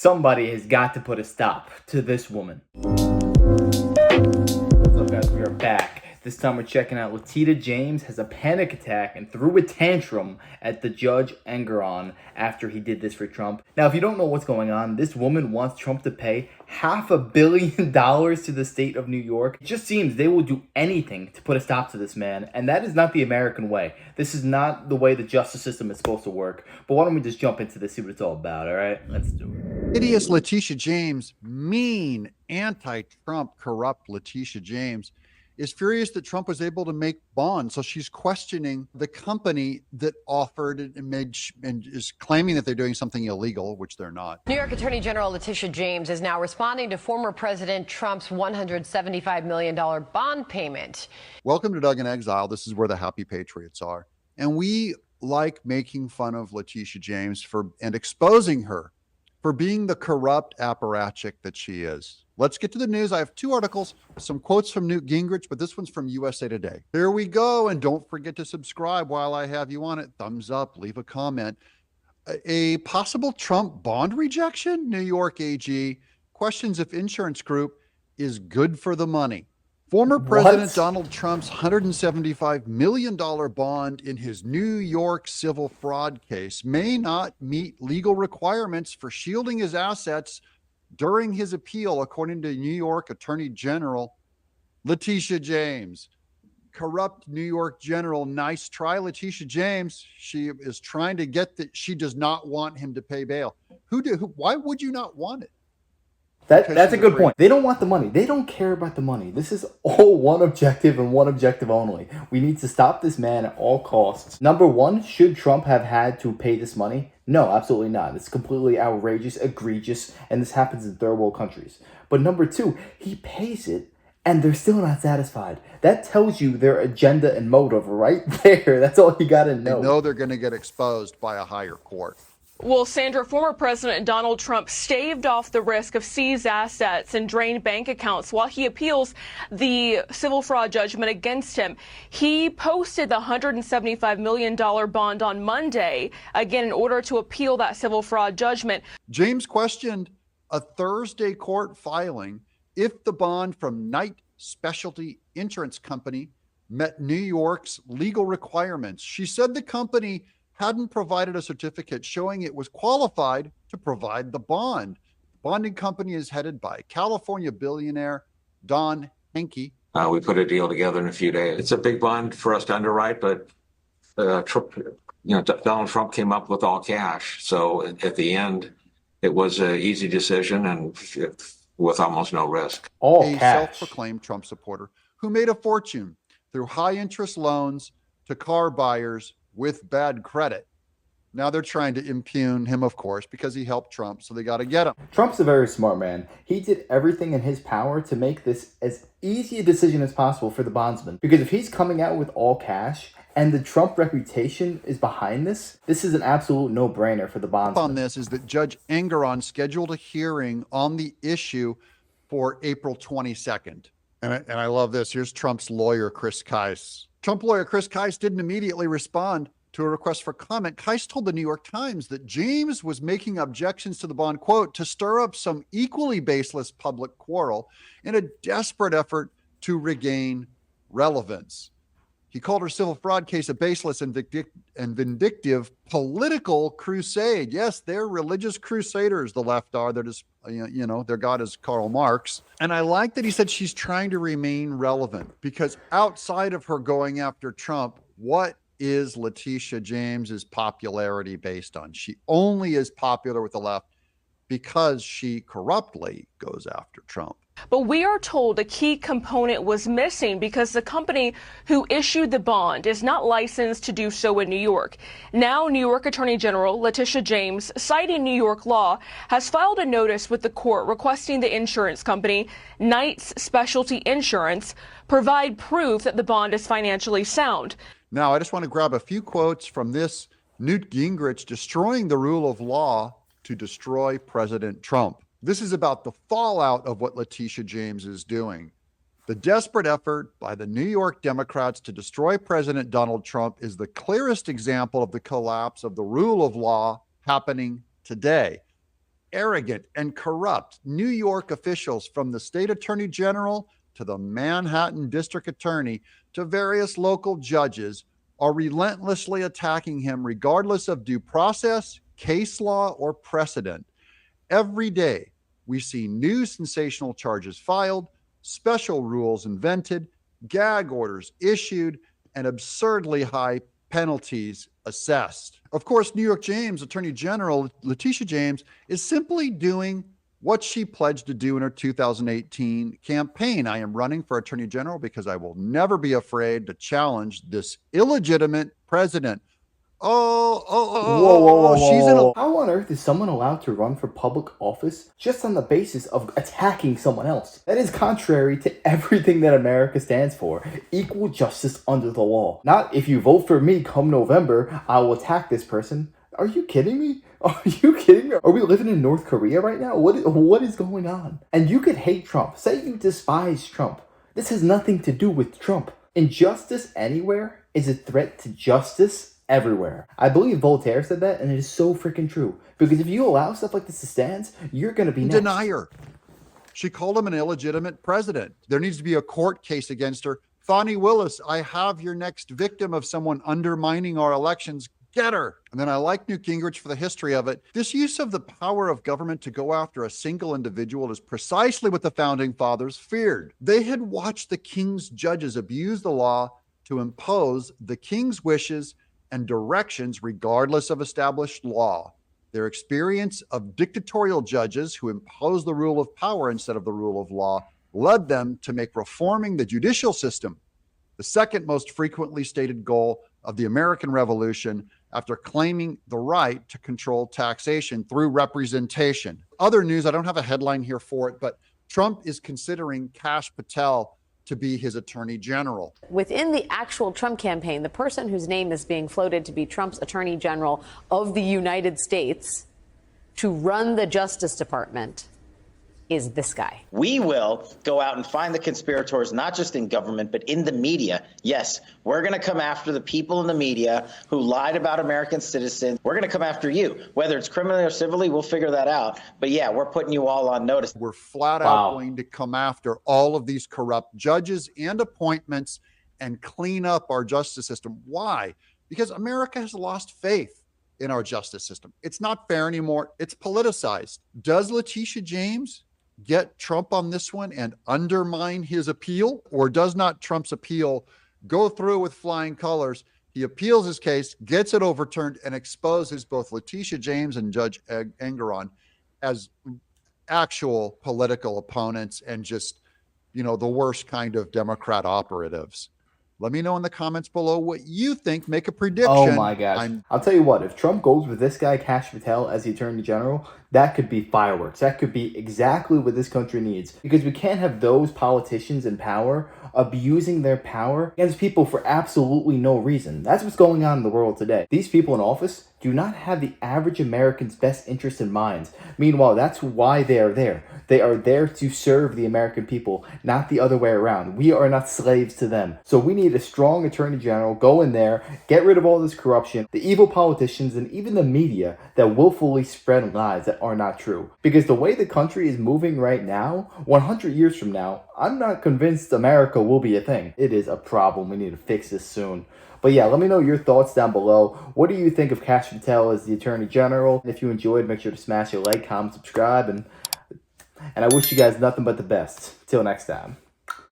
Somebody has got to put a stop to this woman. What's up, guys? We are back. This time we're checking out Latitia James has a panic attack and threw a tantrum at the judge Engoron after he did this for Trump. Now, if you don't know what's going on, this woman wants Trump to pay $500 million to the state of New York. It just seems they will do anything to put a stop to this man, and that is not the American way. This is not the way the justice system is supposed to work. But why don't we just jump into this, see what it's all about, all right? Let's do it. Hideous Latitia James, mean, anti-Trump, corrupt Latitia James, is furious that Trump was able to make bonds. So she's questioning the company that offered and is claiming that they're doing something illegal, which they're not. New York Attorney General Latitia James is now responding to former President Trump's $175 million bond payment. Welcome to Doug in Exile. This is where the happy patriots are. And we like making fun of Latitia James and exposing her for being the corrupt apparatchik that she is. Let's get to the news. I have two articles, some quotes from Newt Gingrich, but this one's from USA Today. Here we go. And don't forget to subscribe while I have you on it. Thumbs up, leave a comment. A possible Trump bond rejection? New York AG questions if insurance group is good for the money. Former President Donald Trump's $175 million bond in his New York civil fraud case may not meet legal requirements for shielding his assets during his appeal, according to New York Attorney General Latitia James. Corrupt New York general, nice try, Latitia James. She is trying to get that. She does not want him to pay bail. Why would you not want it? That's a good point. They don't want the money. They don't care about the money. This is all one objective and one objective only. We need to stop this man at all costs. Number one, should Trump have had to pay this money? No, absolutely not. It's completely outrageous, egregious, and this happens in third world countries. But number two, he pays it and they're still not satisfied. That tells you their agenda and motive right there. That's all you got to know. They know they're going to get exposed by a higher court. Well, Sandra, former President Donald Trump staved off the risk of seized assets and drained bank accounts while he appeals the civil fraud judgment against him. He posted the $175 million bond on Monday, again, in order to appeal that civil fraud judgment. James questioned a Thursday court filing if the bond from Knight Specialty Insurance Company met New York's legal requirements. She said the company hadn't provided a certificate showing it was qualified to provide the bond. The bonding company is headed by California billionaire Don Henke. We put a deal together in a few days. It's a big bond for us to underwrite, but Donald Trump came up with all cash. So at the end, it was an easy decision and with almost no risk. All a cash. Self-proclaimed Trump supporter who made a fortune through high-interest loans to car buyers with bad credit. Now they're trying to impugn him, of course, because he helped Trump, so they got to get him. Trump's a very smart man. He did everything in his power to make this as easy a decision as possible for the bondsman. Because if he's coming out with all cash and the Trump reputation is behind this, this is an absolute no-brainer for the bondsman. On this is that Judge Engoron scheduled a hearing on the issue for April 22nd. And I love this. Here's Trump's lawyer, Chris Kise. Trump lawyer Chris Kise didn't immediately respond to a request for comment. Kise told the New York Times that James was making objections to the bond, quote, to stir up some equally baseless public quarrel in a desperate effort to regain relevance. He called her civil fraud case a baseless and vindictive political crusade. Yes, they're religious crusaders, the left are. They're just, their God is Karl Marx. And I like that he said she's trying to remain relevant because outside of her going after Trump, what is Latitia James's popularity based on? She only is popular with the left because she corruptly goes after Trump. But we are told a key component was missing because the company who issued the bond is not licensed to do so in New York. Now, New York Attorney General Latitia James, citing New York law, has filed a notice with the court requesting the insurance company, Knight's Specialty Insurance, provide proof that the bond is financially sound. Now, I just want to grab a few quotes from this Newt Gingrich destroying the rule of law to destroy President Trump. This is about the fallout of what Latitia James is doing. The desperate effort by the New York Democrats to destroy President Donald Trump is the clearest example of the collapse of the rule of law happening today. arrogant and corrupt New York officials, from the state attorney general to the Manhattan district attorney to various local judges, are relentlessly attacking him regardless of due process, case law, or precedent. Every day, we see new sensational charges filed, special rules invented, gag orders issued, and absurdly high penalties assessed. Of course, New York James Attorney General Latitia James is simply doing what she pledged to do in her 2018 campaign. I am running for Attorney General because I will never be afraid to challenge this illegitimate president. She's in a... How on earth is someone allowed to run for public office just on the basis of attacking someone else? That is contrary to everything that America stands for. Equal justice under the law. Not if you vote for me come November, I will attack this person. Are you kidding me? Are you kidding me? Are we living in North Korea right now? What is going on? And you could hate Trump. Say you despise Trump. This has nothing to do with Trump. Injustice anywhere is a threat to justice everywhere. I believe Voltaire said that, and it is so freaking true. Because if you allow stuff like this to stand, you're going to be next. Deny her. She called him an illegitimate president. There needs to be a court case against her. Fani Willis, I have your next victim of someone undermining our elections. Get her. And then I like Newt Gingrich for the history of it. This use of the power of government to go after a single individual is precisely what the founding fathers feared. They had watched the king's judges abuse the law to impose the king's wishes and directions regardless of established law. Their experience of dictatorial judges who impose the rule of power instead of the rule of law led them to make reforming the judicial system the second most frequently stated goal of the American Revolution, after claiming the right to control taxation through representation. Other news, I don't have a headline here for it, but Trump is considering Kash Patel to be his attorney general. Within the actual Trump campaign, the person whose name is being floated to be Trump's attorney general of the United States to run the Justice Department is this guy. We will go out and find the conspirators, not just in government, but in the media. Yes, we're going to come after the people in the media who lied about American citizens. We're going to come after you. Whether it's criminally or civilly, we'll figure that out. But yeah, we're putting you all on notice. We're flat out going to come after all of these corrupt judges and appointments and clean up our justice system. Why? Because America has lost faith in our justice system. It's not fair anymore. It's politicized. Does Latitia James get Trump on this one and undermine his appeal? Or does not Trump's appeal go through with flying colors? He appeals his case, gets it overturned, and exposes both Latitia James and Judge Engoron as actual political opponents and just, you know, the worst kind of Democrat operatives. Let me know in the comments below what you think. Make a prediction. Oh my gosh. I'll tell you what, if Trump goes with this guy, Kash Patel, as the Attorney General, that could be fireworks. That could be exactly what this country needs. Because we can't have those politicians in power abusing their power against people for absolutely no reason. That's what's going on in the world today. These people in office do not have the average American's best interest in mind. Meanwhile, that's why they are there. They are there to serve the American people, not the other way around. We are not slaves to them. So we need a strong Attorney General. Go in there, get rid of all this corruption, the evil politicians, and even the media that willfully spread lies that are not true. Because the way the country is moving right now, 100 years from now, I'm not convinced America will be a thing. It is a problem. We need to fix this soon. But yeah, let me know your thoughts down below. What do you think of Kash Patel as the Attorney General? If you enjoyed, make sure to smash a like, comment, subscribe, and I wish you guys nothing but the best. Till next time.